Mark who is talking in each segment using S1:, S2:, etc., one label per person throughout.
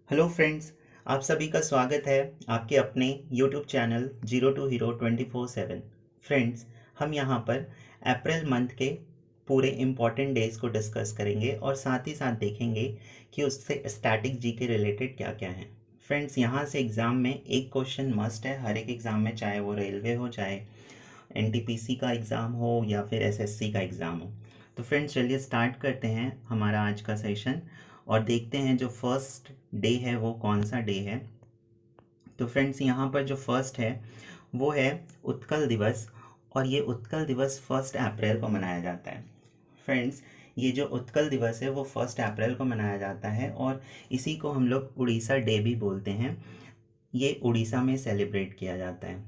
S1: Hello friends, आप सभी का स्वागत है आपके अपने YouTube channel zero to hero 24/7। Friends, हम यहाँ पर अप्रैल मंथ के पूरे इम्पॉर्टेंट डेज़ को डिस्कस करेंगे और साथ ही साथ देखेंगे कि उससे स्टैटिक जी के रिलेटेड क्या क्या है। फ्रेंड्स, यहाँ से एग्ज़ाम में एक क्वेश्चन मस्ट है हर एक एग्ज़ाम में, चाहे वो रेलवे हो, चाहे एनटीपीसी का एग्ज़ाम हो या फिर एसएससी का एग्ज़ाम हो। तो फ्रेंड्स, चलिए स्टार्ट करते हैं हमारा आज का सेशन और देखते हैं जो फर्स्ट डे है वो कौन सा डे है। तो फ्रेंड्स, यहाँ पर जो फर्स्ट है वो है उत्कल दिवस, और ये उत्कल दिवस 1 अप्रैल को मनाया जाता है। फ्रेंड्स, ये जो उत्कल दिवस है वो 1 अप्रैल को मनाया जाता है और इसी को हम लोग उड़ीसा डे भी बोलते हैं। ये उड़ीसा में सेलिब्रेट किया जाता है।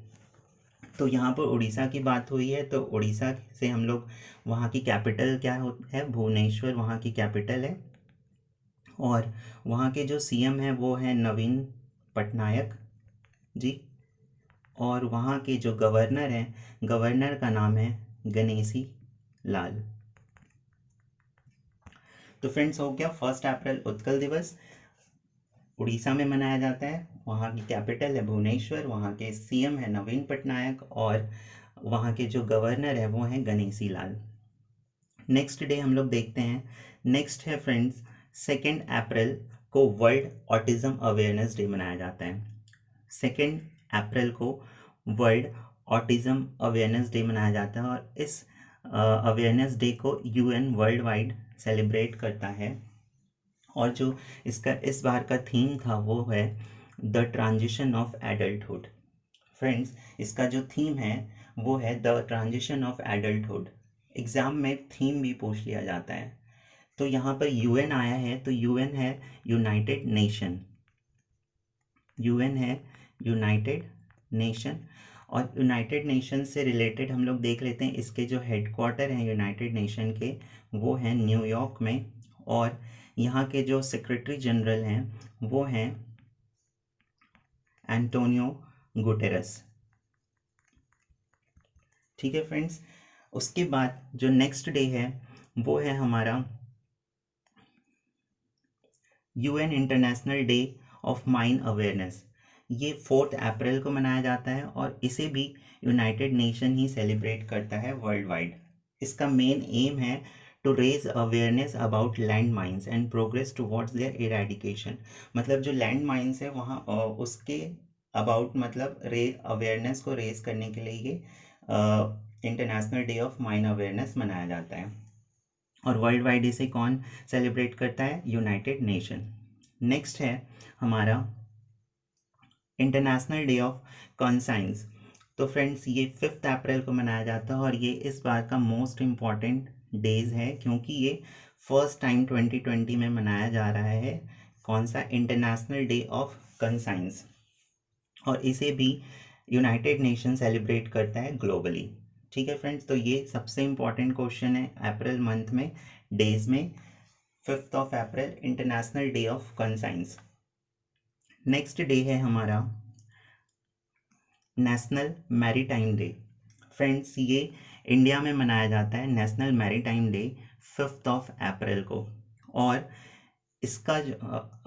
S1: तो यहाँ पर उड़ीसा की बात हुई है, तो उड़ीसा से हम लोग वहाँ की कैपिटल क्या है, भुवनेश्वर वहाँ की कैपिटल है। और वहाँ के जो सीएम हैं वो हैं नवीन पटनायक जी। और वहाँ के जो गवर्नर हैं, गवर्नर का नाम है गणेशी लाल। तो फ्रेंड्स, हो गया 1 अप्रैल उत्कल दिवस, उड़ीसा में मनाया जाता है। वहाँ की कैपिटल है भुवनेश्वर, वहाँ के सीएम है नवीन पटनायक और वहाँ के जो गवर्नर है वो हैं गणेशी लाल। नेक्स्ट डे हम लोग देखते हैं, नेक्स्ट है फ्रेंड्स 2 अप्रैल को वर्ल्ड ऑटिज्म अवेयरनेस डे मनाया जाता है। 2 अप्रैल को वर्ल्ड ऑटिज्म अवेयरनेस डे मनाया जाता है और इस अवेयरनेस डे को यूएन वर्ल्ड वाइड सेलिब्रेट करता है। और जो इसका इस बार का थीम था वो है the transition of adulthood. Friends, इसका जो थीम है वो है the transition of adulthood. Exam में थीम भी पूछ लिया जाता है। तो यहाँ पर यूएन आया है, तो यूएन है यूनाइटेड नेशन, यूएन है यूनाइटेड नेशन। और यूनाइटेड नेशन से रिलेटेड हम लोग देख लेते हैं, इसके जो हेडक्वार्टर हैं यूनाइटेड नेशन के वो हैं न्यूयॉर्क में, और यहाँ के जो सेक्रेटरी जनरल हैं वो हैं एंटोनियो गुटेरस। ठीक है फ्रेंड्स, उसके बाद जो नेक्स्ट डे है वो है हमारा UN international day of mine awareness. ये 4 अप्रैल को मनाया जाता है और इसे भी यूनाइटेड नेशन ही सेलिब्रेट करता है वर्ल्ड वाइड। इसका मेन एम है to raise awareness about land mines and progress towards their eradication. मतलब जो लैंड माइंस है वहाँ उसके अबाउट मतलब अवेयरनेस को रेज करने के लिए ये international day of mine awareness मनाया जाता है। और वर्ल्ड वाइड इसे कौन सेलिब्रेट करता है? United nation. नेक्स्ट है हमारा इंटरनेशनल डे ऑफ कॉन्साइंस। तो फ्रेंड्स, ये 5 अप्रैल को मनाया जाता है और ये इस बार का मोस्ट इम्पॉर्टेंट डेज है क्योंकि ये फर्स्ट टाइम 2020 में मनाया जा रहा है। कौन सा? International day of conscience. और इसे भी यूनाइटेड नेशन सेलिब्रेट करता है ग्लोबली। ठीक है फ्रेंड्स, तो ये सबसे इम्पॉर्टेंट क्वेश्चन है अप्रैल मंथ में डेज में। 5 April international day of conscience. Next day है हमारा नेशनल मैरीटाइम डे। फ्रेंड्स, ये इंडिया में मनाया जाता है नेशनल मैरीटाइम डे 5 अप्रैल को। और इसका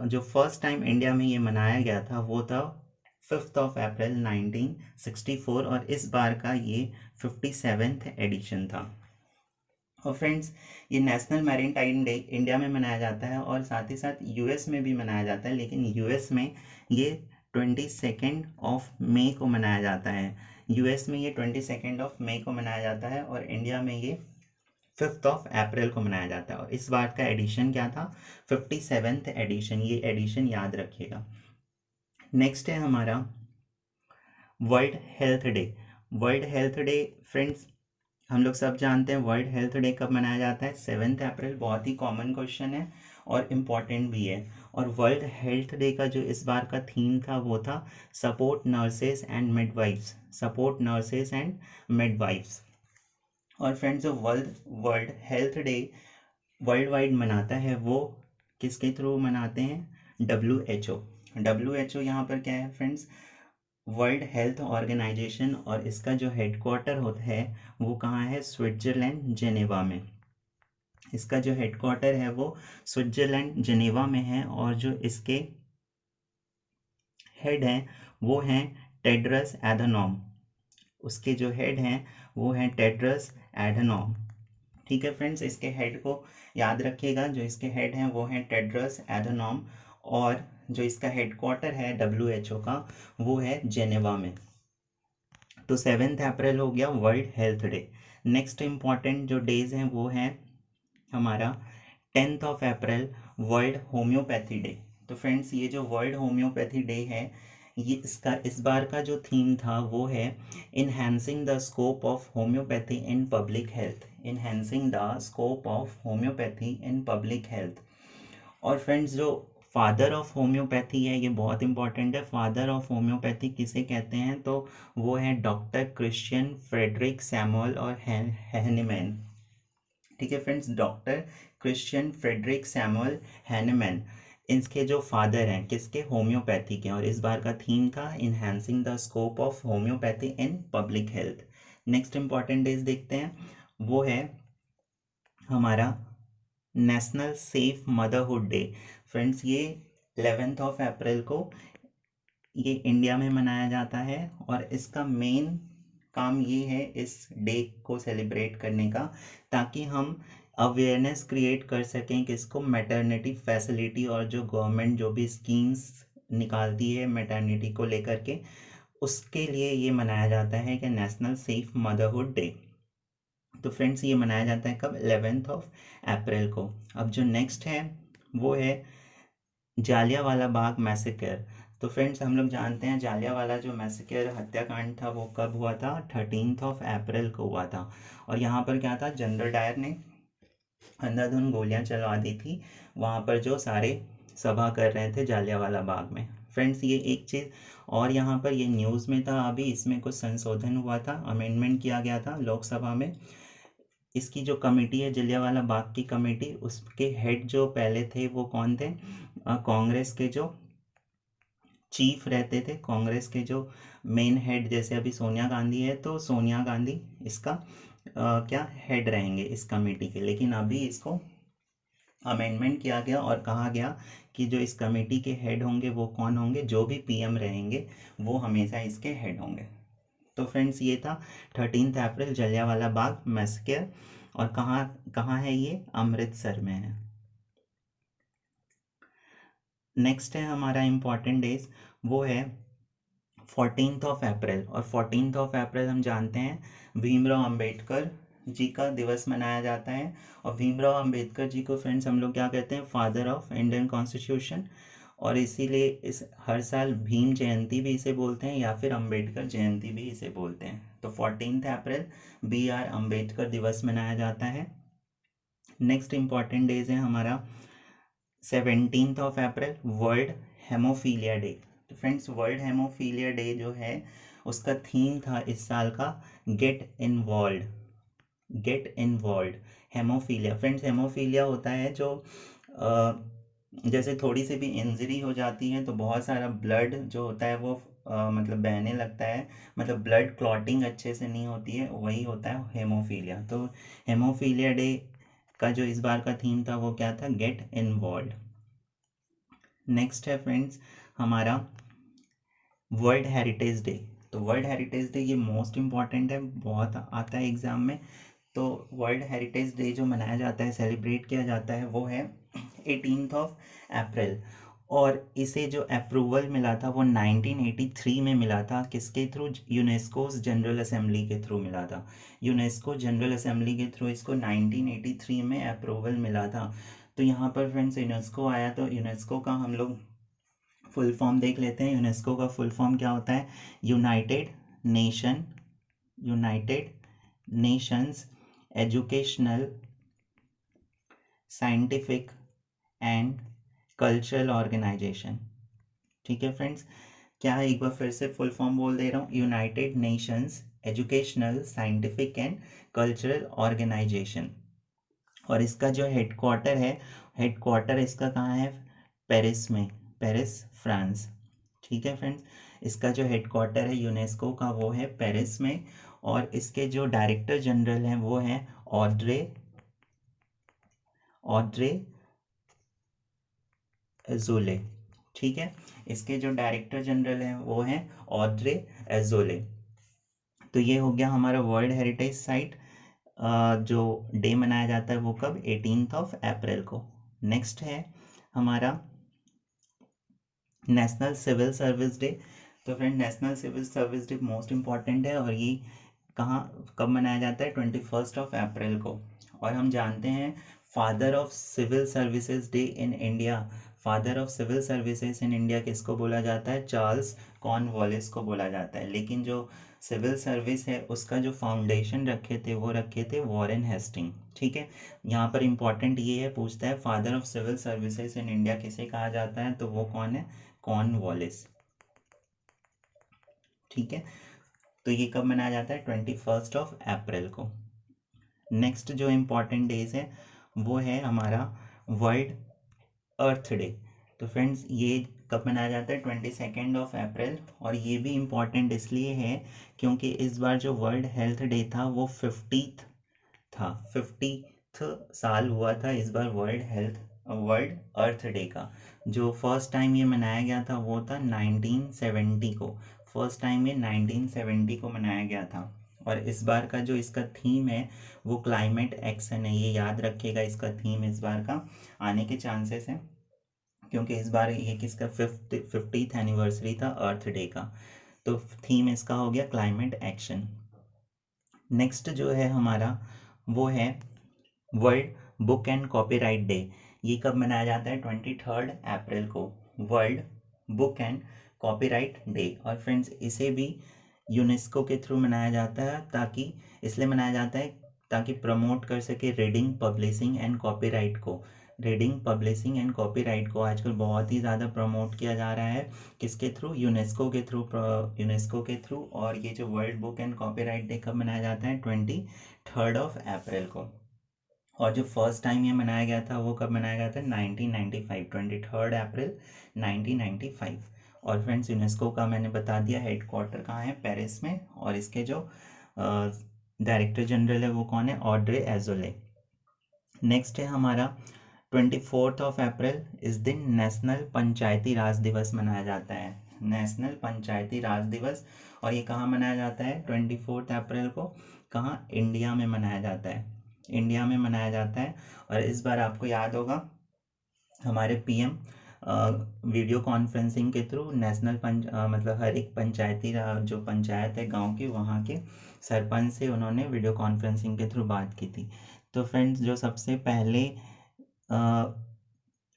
S1: जो फर्स्ट टाइम इंडिया में ये मनाया गया था वो था 5 अप्रैल 1964 और इस बार का ये 57th एडिशन था। और फ्रेंड्स, ये नेशनल मैरीटाइम डे इंडिया में मनाया जाता है और साथ ही साथ यूएस में भी मनाया जाता है, लेकिन यूएस में ये 22 मई को मनाया जाता है। यूएस में ये 22 मई को मनाया जाता है और इंडिया में ये 5 अप्रैल को मनाया जाता है। और इस बार का एडिशन क्या था? 57th addition. ये एडिशन याद रखिएगा। नेक्स्ट है हमारा world health day. World health day friends, हम लोग सब जानते हैं वर्ल्ड हेल्थ डे कब मनाया जाता है? 7 अप्रैल। बहुत ही कॉमन क्वेश्चन है और इम्पॉर्टेंट भी है। और वर्ल्ड हेल्थ डे का जो इस बार का थीम था वो था support nurses and midwives. Support nurses and midwives. और फ्रेंड्स, जो world health day world wide मनाता है वो किसके थ्रू मनाते हैं? WHO। WHO यहाँ पर क्या है फ्रेंड्स? World health organisation. और इसका जो हेडक्वार्टर होता है वो कहाँ है? स्विट्जरलैंड जेनेवा में। इसका जो हेडक्वार्टर है वो स्विट्जरलैंड जेनेवा में है। और जो इसके हेड हैं वो हैं टेड्रस एधनॉम, उसके जो हेड हैं वो हैं टेड्रस एधनॉम। ठीक है फ्रेंड्स, इसके हेड को याद रखिएगा, जो इसके हेड हैं वो हैं टेड्रस एधनॉम, और जो इसका हेडक्वार्टर है WHO का वो है जेनेवा में। तो 7 अप्रैल हो गया world health day. Next important जो डेज हैं वो हैं हमारा 10 अप्रैल वर्ल्ड होम्योपैथी डे। तो फ्रेंड्स ये जो वर्ल्ड होम्योपैथी डे है, ये इसका इस बार का जो थीम था वो है enhancing the scope of homeopathy in public health, enhancing the scope of homeopathy in public health. और फ्रेंड्स जो फादर ऑफ होम्योपैथी है, ये बहुत इंपॉर्टेंट है। फादर ऑफ होम्योपैथी किसे कहते हैं, तो वो है डॉक्टर क्रिश्चियन फ्रेडरिक सैमुअल और हैनीमैन। ठीक है friends, doctor Christian Friedrich Samuel Hahnemann इनके जो फादर हैं किसके, होम्योपैथी के। और इस बार का थीम था enhancing the scope of homeopathy in public health. Next important days देखते हैं, वो है हमारा national safe motherhood day. Friends ये 11 अप्रैल को ये इंडिया में मनाया जाता है, और इसका मेन काम ये है इस डे को सेलिब्रेट करने का, ताकि हम अवेयरनेस क्रिएट कर सकें किसको, मैटरनिटी फैसिलिटी, और जो गवर्नमेंट जो भी स्कीम्स निकालती है मैटरनिटी को लेकर के, उसके लिए ये मनाया जाता है कि नेशनल सेफ मदरहुड डे। तो फ्रेंड्स ये मनाया जाता है कब, 11 अप्रैल को। अब जो नेक्स्ट है वो है जालियांवाला बाग मैसेकर। तो फ्रेंड्स हम लोग जानते हैं जालियांवाला जो मैसेकर हत्याकांड था वो कब हुआ था, 13 अप्रैल को हुआ था। और यहाँ पर क्या था, जनरल डायर ने अंधाधुंध गोलियां चलवा दी थी वहाँ पर जो सारे सभा कर रहे थे जालियांवाला बाग में। फ्रेंड्स ये एक चीज़ और यहाँ पर ये न्यूज़ में था, अभी इसमें कुछ संशोधन हुआ था, अमेंडमेंट किया गया था लोकसभा में। इसकी जो कमेटी है जलियांवाला बाग की कमेटी, उसके हेड जो पहले थे वो कौन थे, कांग्रेस के जो चीफ रहते थे, कांग्रेस के जो मेन हेड, जैसे अभी सोनिया गांधी है तो सोनिया गांधी इसका क्या हेड रहेंगे इस कमेटी के। लेकिन अभी इसको अमेंडमेंट किया गया और कहा गया कि जो इस कमेटी के हेड होंगे वो कौन होंगे, जो भी PM रहेंगे वो हमेशा इसके हेड होंगे। तो फ्रेंड्स ये था 13 अप्रैल जलियांवाला बाग मैसेकर, और कहाँ कहाँ है ये, अमृतसर में है। नेक्स्ट है हमारा इम्पॉर्टेंट डेज, वो है 14 अप्रैल। और 14 अप्रैल हम जानते हैं भीमराव अंबेडकर जी का दिवस मनाया जाता है। और भीमराव अंबेडकर जी को फ्रेंड्स हम लोग क्या कहते हैं, फादर ऑफ इंडियन कॉन्स्टिट्यूशन, और इसीलिए इस हर साल भीम जयंती भी इसे बोलते हैं या फिर अंबेडकर जयंती भी इसे बोलते हैं। तो 14 अप्रैल BR अंबेडकर दिवस मनाया जाता है। नेक्स्ट इम्पॉर्टेंट डेज है हमारा 17 अप्रैल वर्ल्ड हेमोफीलिया डे। तो फ्रेंड्स वर्ल्ड हेमोफीलिया डे जो है उसका थीम था इस साल का get involve, get involve haemophilia. Friends haemophilia होता है जो जैसे थोड़ी सी भी इंजरी हो जाती है तो बहुत सारा ब्लड जो होता है वो मतलब बहने लगता है, मतलब ब्लड क्लॉटिंग अच्छे से नहीं होती है, वही होता है हेमोफीलिया। तो हेमोफीलिया डे का जो इस बार का थीम था वो क्या था, गेट इन्वॉल्व। नेक्स्ट है फ्रेंड्स हमारा वर्ल्ड हेरिटेज डे। तो वर्ल्ड हेरिटेज डे ये मोस्ट इम्पॉर्टेंट है, बहुत आता है एग्जाम में। तो वर्ल्ड हेरिटेज डे जो मनाया जाता है, सेलिब्रेट किया जाता है, वो है 18 अप्रैल। और इसे जो अप्रूवल मिला था वो 1983 में मिला था, किसके थ्रू, यूनेस्को जनरल असेंबली के थ्रू मिला था। यूनेस्को जनरल असेंबली के थ्रू इसको 1983 में अप्रूवल मिला था। तो यहाँ पर फ्रेंड्स यूनेस्को आया, तो यूनेस्को का हम लोग फुल फॉर्म देख लेते हैं। यूनेस्को का फुल फॉर्म क्या होता है, United Nations Educational Scientific and Cultural Organization. ठीक है फ्रेंड्स, क्या है, एक बार फिर से फुल फॉर्म बोल दे रहा हूँ, United Nations Educational Scientific and Cultural Organization. और इसका जो हेडक्वार्टर है, हेडक्वार्टर इसका कहाँ है, पेरिस में, पेरिस फ्रांस। ठीक है फ्रेंड्स, इसका जो हेडक्वार्टर है यूनेस्को का वो है पेरिस में। और इसके जो डायरेक्टर जनरल हैं वो हैं ऑड्रे अज़ौले। ठीक है। इसके जो डायरेक्टर जनरल हैं वो हैं ऑड्रे एजोले। तो ये हो गया हमारा वर्ल्ड हेरिटेज साइट। जो डे मनाया जाता है वो कब, 18 अप्रैल को। नेक्स्ट है हमारा नेशनल सिविल सर्विस डे। तो friend national civil service day most important है और ये कहाँ कब मनाया जाता है, 21 अप्रैल को। और हम जानते हैं father of civil services day in India, father of civil services in India किसको बोला जाता है, चार्ल्स कॉर्नवालिस को बोला जाता है। लेकिन जो सिविल सर्विस है उसका जो फाउंडेशन रखे थे वॉरेन हेस्टिंग। ठीक है, यहाँ पर इंपॉर्टेंट ये है, पूछता है father of civil services in India किसे कहा जाता है, तो वो कौन है, कॉर्नवालिस। ठीक है, तो ये कब मनाया जाता है, 21 अप्रैल को। नेक्स्ट जो इम्पोर्टेंट डेज है वो है हमारा वर्ल्ड अर्थ डे। तो फ्रेंड्स ये कब मनाया जाता है, 22 अप्रैल। और ये भी इम्पॉर्टेंट इसलिए है क्योंकि इस बार जो वर्ल्ड हेल्थ डे था वो 50th था, 50th साल हुआ था इस बार वर्ल्ड अर्थ डे का। जो फर्स्ट टाइम ये मनाया गया था वो था 1970 को, फर्स्ट टाइम ये 1970 को मनाया गया था। और इस बार का जो इसका थीम है वो क्लाइमेट एक्शन है, ये याद रखिएगा, इसका थीम इस बार का आने के चांसेस हैं क्योंकि इस बार ये किसका 50th एनिवर्सरी था अर्थ डे का। तो थीम इसका हो गया क्लाइमेट एक्शन। नेक्स्ट जो है हमारा वो है world book and copyright day. ये कब मनाया जाता है, 23 अप्रैल को, world book and copyright day. और फ्रेंड्स इसे भी यूनेस्को के थ्रू मनाया जाता है, ताकि इसलिए मनाया जाता है ताकि प्रमोट कर सके रीडिंग पब्लिशिंग एंड कॉपीराइट को। रीडिंग पब्लिशिंग एंड कॉपीराइट को आजकल बहुत ही ज़्यादा प्रमोट किया जा रहा है, किसके थ्रू, यूनेस्को के थ्रू, यूनेस्को के थ्रू। और ये जो world book and copyright day कब मनाया जाता है, 23 अप्रैल को। और जो फर्स्ट टाइम ये मनाया गया था वो कब मनाया गया था, 1995, 23 अप्रैल 1995। और फ्रेंड्स यूनेस्को का मैंने बता दिया हेडक्वार्टर कहाँ है, पेरिस में। और इसके जो डायरेक्टर जनरल है वो कौन है, ऑड्रे एजोले। नेक्स्ट है हमारा 24 अप्रैल, इस दिन नेशनल पंचायती राज दिवस मनाया जाता है, नेशनल पंचायती राज दिवस। और ये कहाँ मनाया जाता है, 24 अप्रैल को, कहाँ, इंडिया में मनाया जाता है, इंडिया में मनाया जाता है। और इस बार आपको याद होगा हमारे पीएम वीडियो कॉन्फ्रेंसिंग के थ्रू नेशनल मतलब हर एक पंचायती जो पंचायत है गांव की, वहाँ के सरपंच से उन्होंने वीडियो कॉन्फ्रेंसिंग के थ्रू बात की थी। तो फ्रेंड्स जो सबसे पहले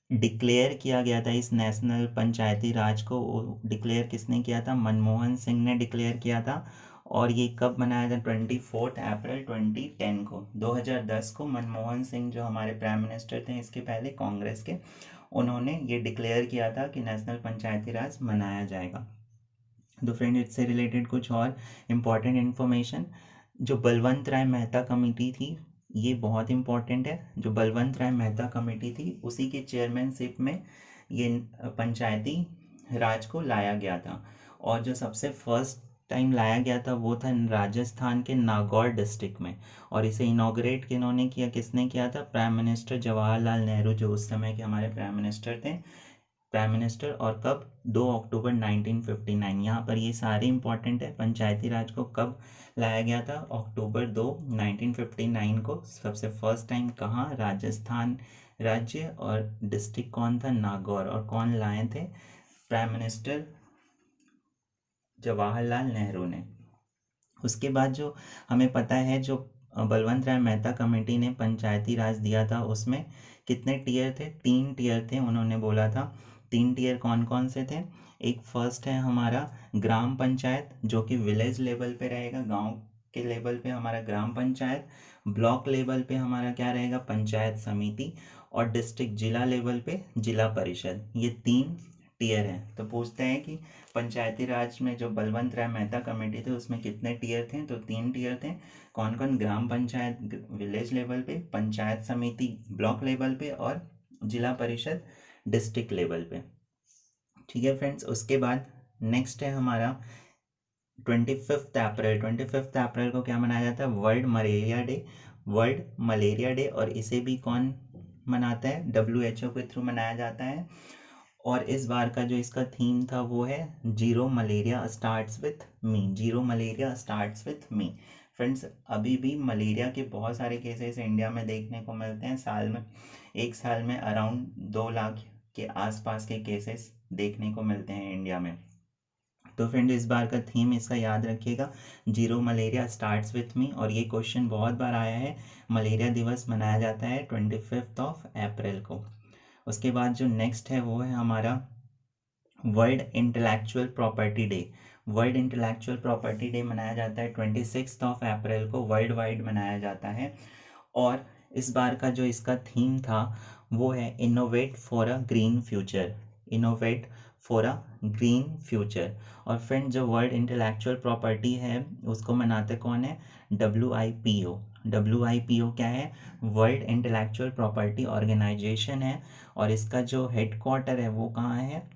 S1: डिक्लेयर किया गया था इस नेशनल पंचायती राज को, डिक्लेयर किसने किया था, मनमोहन सिंह ने डिक्लेयर किया था। और ये कब मनाया था, 24 अप्रैल 2010 को, 2010 को मनमोहन सिंह जो हमारे प्राइम मिनिस्टर थे इसके पहले कांग्रेस के, उन्होंने ये डिक्लेयर किया था कि नेशनल पंचायती राज मनाया जाएगा। तो फ्रेंड इससे रिलेटेड कुछ और इम्पॉर्टेंट इन्फॉर्मेशन, जो बलवंत राय मेहता कमेटी थी, ये बहुत इंपॉर्टेंट है, जो बलवंत राय मेहता कमेटी थी उसी के चेयरमैनशिप में ये पंचायती राज को लाया गया था। और जो सबसे फर्स्ट टाइम लाया गया था वो था राजस्थान के नागौर डिस्ट्रिक्ट में। और इसे इनॉग्रेट किन्होंने किया, किसने किया था, प्राइम मिनिस्टर जवाहरलाल नेहरू, जो उस समय के हमारे प्राइम मिनिस्टर थे, प्राइम मिनिस्टर। और कब, 2 अक्टूबर 1959। यहाँ पर ये सारे इंपॉर्टेंट है, पंचायती राज को कब लाया गया था, अक्टूबर 2 1959 को। सबसे फर्स्ट टाइम कहाँ, राजस्थान राज्य, और डिस्ट्रिक्ट कौन था, नागौर। और कौन लाए थे, प्राइम मिनिस्टर जवाहरलाल नेहरू ने। उसके बाद जो हमें पता है, जो बलवंत राय मेहता कमेटी ने पंचायती राज दिया था उसमें कितने टीयर थे, 3 टीयर थे, उन्होंने बोला था। 3 टीयर कौन कौन से थे, एक फर्स्ट है हमारा ग्राम पंचायत जो कि विलेज लेवल पे रहेगा, गांव के लेवल पे हमारा ग्राम पंचायत, ब्लॉक लेवल पे हमारा क्या रहेगा, पंचायत समिति, और डिस्ट्रिक्ट जिला लेवल पे जिला परिषद। ये 3 टीयर हैं। तो पूछते हैं कि पंचायती राज में जो बलवंत राय मेहता कमेटी थी उसमें कितने टीयर थे, तो 3 टीयर थे। कौन कौन, ग्राम पंचायत विलेज लेवल पे, पंचायत समिति ब्लॉक लेवल पे, और जिला परिषद डिस्ट्रिक्ट लेवल पे। ठीक है फ्रेंड्स, उसके बाद नेक्स्ट है हमारा 25 अप्रैल। 25 अप्रैल को क्या मनाया जाता है, world malaria day, world malaria day. और इसे भी कौन मनाता है, WHO के थ्रू मनाया जाता है। और इस बार का जो इसका थीम था वो है zero malaria starts with me. Zero malaria starts with me. Friends, अभी भी मलेरिया के बहुत सारे केसेस इंडिया में देखने को मिलते हैं। एक साल में अराउंड 2 लाख के आसपास के केसेस देखने को मिलते हैं इंडिया में। तो फ्रेंड, इस बार का थीम इसका याद रखिएगा, zero malaria starts with me. और ये क्वेश्चन बहुत बार आया है। मलेरिया दिवस मनाया जाता है 25 अप्रैल को। उसके बाद जो नेक्स्ट है वो है हमारा world intellectual property day. World intellectual property day मनाया जाता है 26 अप्रैल को, वर्ल्ड वाइड मनाया जाता है। और इस बार का जो इसका थीम था वो है innovate for a green future. Innovate for a green future. और फ्रेंड, जो वर्ल्ड इंटेलेक्चुअल प्रॉपर्टी है उसको मनाते कौन है? WIPO। WIPO क्या है? वर्ल्ड इंटेलेक्चुअल प्रॉपर्टी ऑर्गेनाइजेशन है। और इसका जो हेडक्वार्टर है वो कहाँ है?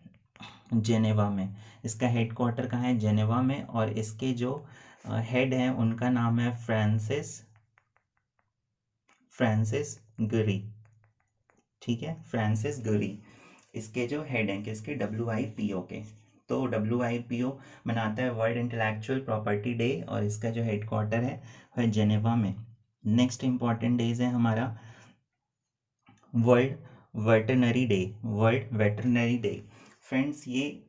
S1: जेनेवा में। इसका हेडक्वार्टर कहाँ है? जेनेवा में। और इसके जो हेड हैं उनका नाम है फ्रांसिस गुरी। ठीक है, फ्रांसिस गुरी इसके जो हेड हैं, किसके? WIPO के। तो WIPO मनाता है वर्ल्ड इंटेलेक्चुअल प्रॉपर्टी डे और इसका जो हेडक्वार्टर है जेनेवा में। नेक्स्ट इंपॉर्टेंट डेज है हमारा world veterinary day. World veterinary day. Friends, ये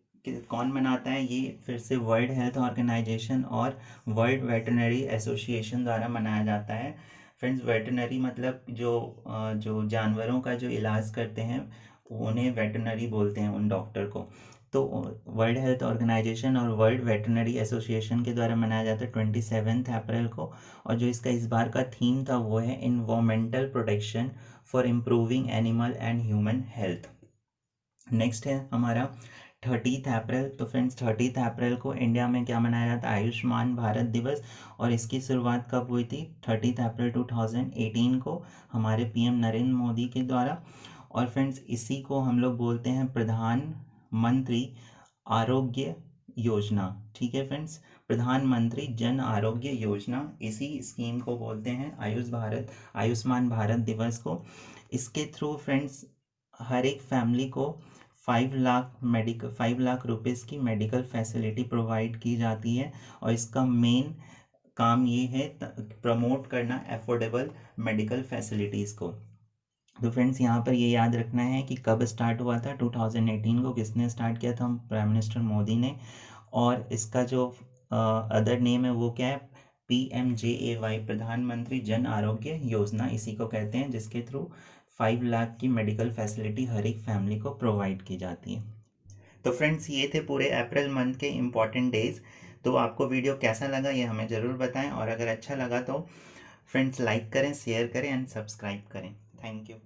S1: कौन मनाता है? ये फिर से वर्ल्ड हेल्थ ऑर्गेनाइजेशन और वर्ल्ड वेटरनरी एसोसिएशन द्वारा मनाया जाता है। फ्रेंड्स, वेटरनरी मतलब जो जानवरों का जो इलाज करते हैं उन्हें वेटरनरी बोलते हैं, उन डॉक्टर को। तो वर्ल्ड हेल्थ ऑर्गेनाइजेशन और वर्ल्ड वेटरनरी एसोसिएशन के द्वारा मनाया जाता है 27 अप्रैल को। और जो इसका इस बार का थीम था वो है environmental protection for improving animal and human health. Next है हमारा 30 अप्रैल। तो फ्रेंड्स, 30 अप्रैल को इंडिया में क्या मनाया जाता है? आयुष्मान भारत दिवस। और इसकी शुरुआत कब हुई थी? 30 अप्रैल 2018 को हमारे PM नरेंद्र मोदी के द्वारा। और फ्रेंड्स, इसी को हम लोग बोलते हैं प्रधानमंत्री आरोग्य योजना। ठीक है फ्रेंड्स, प्रधानमंत्री जन आरोग्य योजना, इसी स्कीम को बोलते हैं आयुष्मान भारत दिवस को। इसके थ्रू फ्रेंड्स हर एक फैमिली को 5 लाख रुपीज़ की मेडिकल फैसिलिटी प्रोवाइड की जाती है। और इसका मेन काम ये है प्रमोट करना अफोर्डेबल मेडिकल फैसिलिटीज़ को। तो फ्रेंड्स, यहाँ पर ये याद रखना है कि कब स्टार्ट हुआ था। 2018 को। किसने स्टार्ट किया था? प्राइम मिनिस्टर मोदी ने। और इसका जो अदर नेम है वो क्या है? PMJAY, प्रधानमंत्री जन आरोग्य योजना, इसी को कहते हैं, जिसके थ्रू 5 लाख की मेडिकल फैसिलिटी हर एक फैमिली को प्रोवाइड की जाती है। तो फ्रेंड्स, ये थे पूरे अप्रैल मंथ के इम्पॉर्टेंट डेज। तो आपको वीडियो कैसा लगा ये हमें ज़रूर बताएं। और अगर अच्छा लगा तो फ्रेंड्स लाइक करें, शेयर करें एंड सब्सक्राइब करें। Thank you.